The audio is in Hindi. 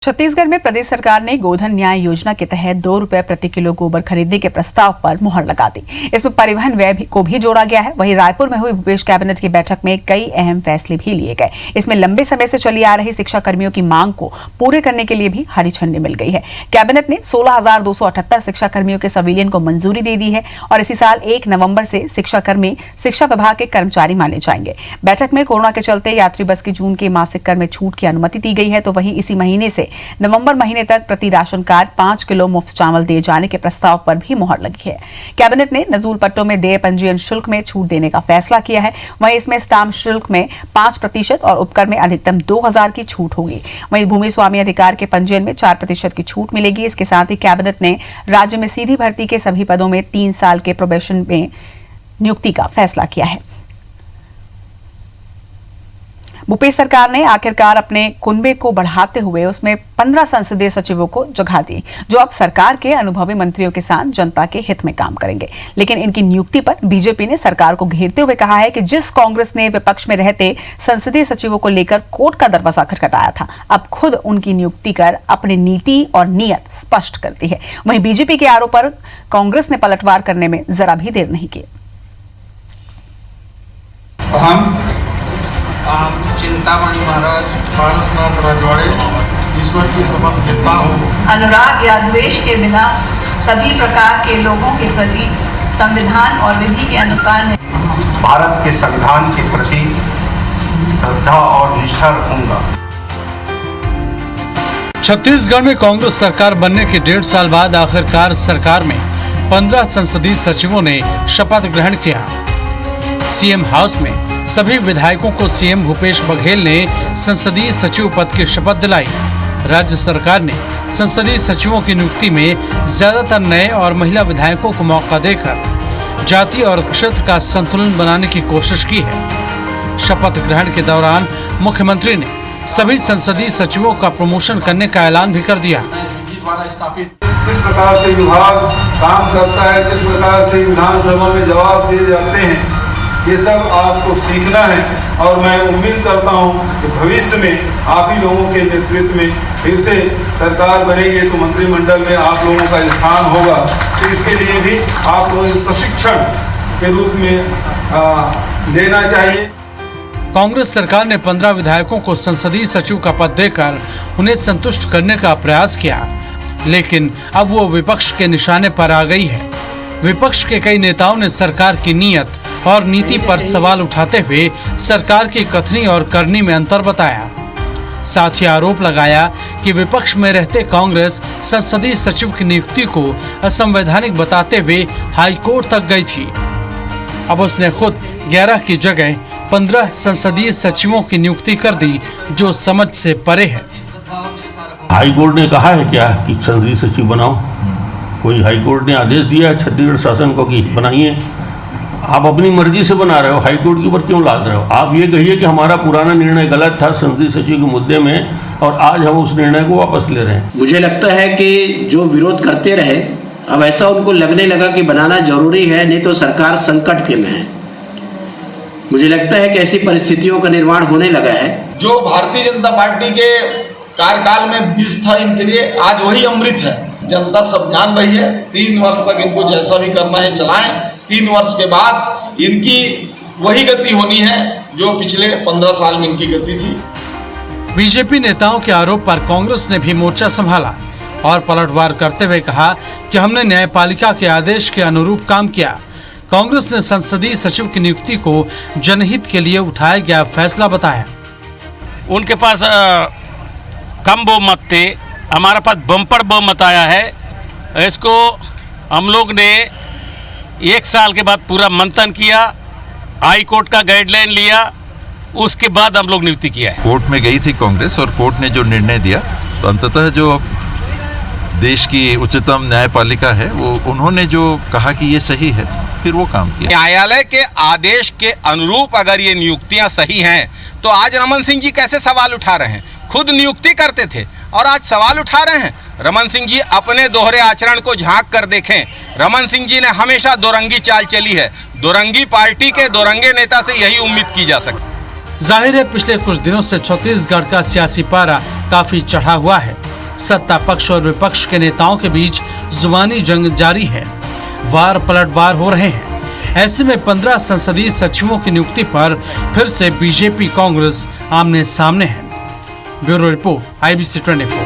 छत्तीसगढ़ में प्रदेश सरकार ने गोधन न्याय योजना के तहत 2 रुपए प्रति किलो गोबर खरीदने के प्रस्ताव पर मुहर लगा दी। इसमें परिवहन व्यय को भी जोड़ा गया है। वहीं रायपुर में हुई भूपेश कैबिनेट की बैठक में कई अहम फैसले भी लिए गए। इसमें लंबे समय से चली आ रही शिक्षा कर्मियों की मांग को पूरे करने के लिए भी हरी झंडी मिल गई है। कैबिनेट ने 16,278 शिक्षा कर्मियों के संविलियन को मंजूरी दे दी है और इसी साल 1 नवंबर से शिक्षा कर्मी शिक्षा विभाग के कर्मचारी माने जाएंगे। बैठक में कोरोना के चलते यात्री बस के जून के मासिक कर में छूट की अनुमति दी गई है, तो वहीं इसी महीने से नवंबर महीने तक प्रति राशन कार्ड 5 किलो मुफ्त चावल दिए जाने के प्रस्ताव पर भी मुहर लगी है। कैबिनेट ने नजूल पट्टों में देय पंजीयन शुल्क में छूट देने का फैसला किया है। वहीं इसमें स्टाम्प शुल्क में 5% और उपकर में अधिकतम 2,000 की छूट होगी। वहीं भूमि स्वामी अधिकार के पंजीयन में 4% की छूट मिलेगी। इसके साथ ही कैबिनेट ने राज्य में सीधी भर्ती के सभी पदों में 3 साल के प्रोबेशन में नियुक्ति का फैसला किया है। भूपेश सरकार ने आखिरकार अपने कुनबे को बढ़ाते हुए उसमें 15 संसदीय सचिवों को जगह दी, जो अब सरकार के अनुभवी मंत्रियों के साथ जनता के हित में काम करेंगे। लेकिन इनकी नियुक्ति पर बीजेपी ने सरकार को घेरते हुए कहा है कि जिस कांग्रेस ने विपक्ष में रहते संसदीय सचिवों को लेकर कोर्ट का दरवाजा खटखटाया था, अब खुद उनकी नियुक्ति कर अपनी नीति और नीयत स्पष्ट करती है। वहीं बीजेपी के आरोप पर कांग्रेस ने पलटवार करने में जरा भी देर नहीं की। चिंतामणि महाराज पारसनाथ राजवाड़े ईश्वर की शपथ लेता हूँ अनुराग या द्वेष के बिना सभी प्रकार के लोगों के प्रति संविधान और विधि के अनुसार भारत के संविधान के प्रति श्रद्धा और निष्ठा रखूंगा। छत्तीसगढ़ में कांग्रेस सरकार बनने के 1.5 साल बाद आखिरकार सरकार में 15 संसदीय सचिवों ने शपथ ग्रहण किया। सीएम हाउस में सभी विधायकों को सीएम भूपेश बघेल ने संसदीय सचिव पद की शपथ दिलाई। राज्य सरकार ने संसदीय सचिवों की नियुक्ति में ज्यादातर नए और महिला विधायकों को मौका देकर जाति और क्षेत्र का संतुलन बनाने की कोशिश की है। शपथ ग्रहण के दौरान मुख्यमंत्री ने सभी संसदीय सचिवों का प्रमोशन करने का ऐलान भी कर दिया। किस प्रकार से विभाग काम करता है, किस प्रकार से विधानसभा में जवाब दिए जाते हैं, ये सब आपको सीखना है। और मैं उम्मीद करता हूँ कि भविष्य में आप ही लोगों के नेतृत्व में फिर से सरकार बनेगी तो मंत्रिमंडल में आप लोगों का स्थान होगा। तो इसके लिए भी आप लोग प्रशिक्षण के रूप में लेना चाहिए। कांग्रेस सरकार ने 15 विधायकों को संसदीय सचिव का पद देकर उन्हें संतुष्ट करने का प्रयास किया, लेकिन अब वो विपक्ष के निशाने पर आ गई है। विपक्ष के कई नेताओं ने सरकार की नीयत और नीति पर सवाल उठाते हुए सरकार की कथनी और करनी में अंतर बताया। साथ ही आरोप लगाया कि विपक्ष में रहते कांग्रेस संसदीय सचिव की नियुक्ति को असंवैधानिक बताते हुए हाईकोर्ट तक गई थी। अब उसने खुद 11 की जगह 15 संसदीय सचिवों की नियुक्ति कर दी, जो समझ से परे है। हाईकोर्ट ने कहा है क्या कि संसदीय सचिव बनाओ? कोई हाईकोर्ट ने आदेश दिया है छत्तीसगढ़ शासन को कि बनाइए? आप अपनी मर्जी से बना रहे हो, हाईकोर्ट के ऊपर क्यों लाद रहे हो? आप ये कहिए कि हमारा पुराना निर्णय गलत था संसदीय सचिव के मुद्दे में और आज हम उस निर्णय को वापस ले रहे हैं। मुझे लगता है कि जो विरोध करते रहे, अब ऐसा उनको लगने लगा कि बनाना जरूरी है, नहीं तो सरकार संकट के में है। मुझे लगता है कि ऐसी परिस्थितियों का निर्माण होने लगा है। जो भारतीय जनता पार्टी के कार्यकाल में विष था, इनके लिए आज वही अमृत है। जनता सब जान रही है। 3 वर्ष तक इनको जैसा भी करना है चलाएं। 3 वर्ष के बाद इनकी वही गति होनी है जो पिछले 15 साल में इनकी गति थी। बीजेपी नेताओं के आरोप पर कांग्रेस ने भी मोर्चा संभाला और पलटवार करते हुए कहा कि हमने न्यायपालिका के आदेश के अनुरूप काम किया। कांग्रेस ने संसदीय सचिव की नियुक्ति को जनहित के लिए उठाया गया फैसला बताया। उनके पास कम बहुमत थे, हमारे पास बम्पर बहुमत आया है। इसको हम लोग ने 1 साल के बाद पूरा मंथन किया, हाई कोर्ट का गाइडलाइन लिया, उसके बाद हम लोग नियुक्ति किया है। कोर्ट में गई थी कांग्रेस और कोर्ट ने जो निर्णय दिया, तो अंततः जो देश की उच्चतम न्यायपालिका है वो उन्होंने जो कहा कि ये सही है, फिर वो काम किया। न्यायालय के आदेश के अनुरूप अगर ये नियुक्तियां सही हैं, तो आज रमन सिंह जी कैसे सवाल उठा रहे हैं? खुद नियुक्ति करते थे और आज सवाल उठा रहे हैं। रमन सिंह जी अपने दोहरे आचरण को झांक कर देखें। रमन सिंह जी ने हमेशा दोरंगी चाल चली है। दोरंगी पार्टी के दोरंगे नेता से यही उम्मीद की जा सकती। जाहिर है पिछले कुछ दिनों से छत्तीसगढ़ का सियासी पारा काफी चढ़ा हुआ है। सत्ता पक्ष और विपक्ष के नेताओं के बीच जुबानी जंग जारी है। वार पलटवार हो रहे हैं। ऐसे में 15 संसदीय सचिवों की नियुक्ति पर फिर से बीजेपी कांग्रेस आमने सामने है। Bureau report, IBC 24।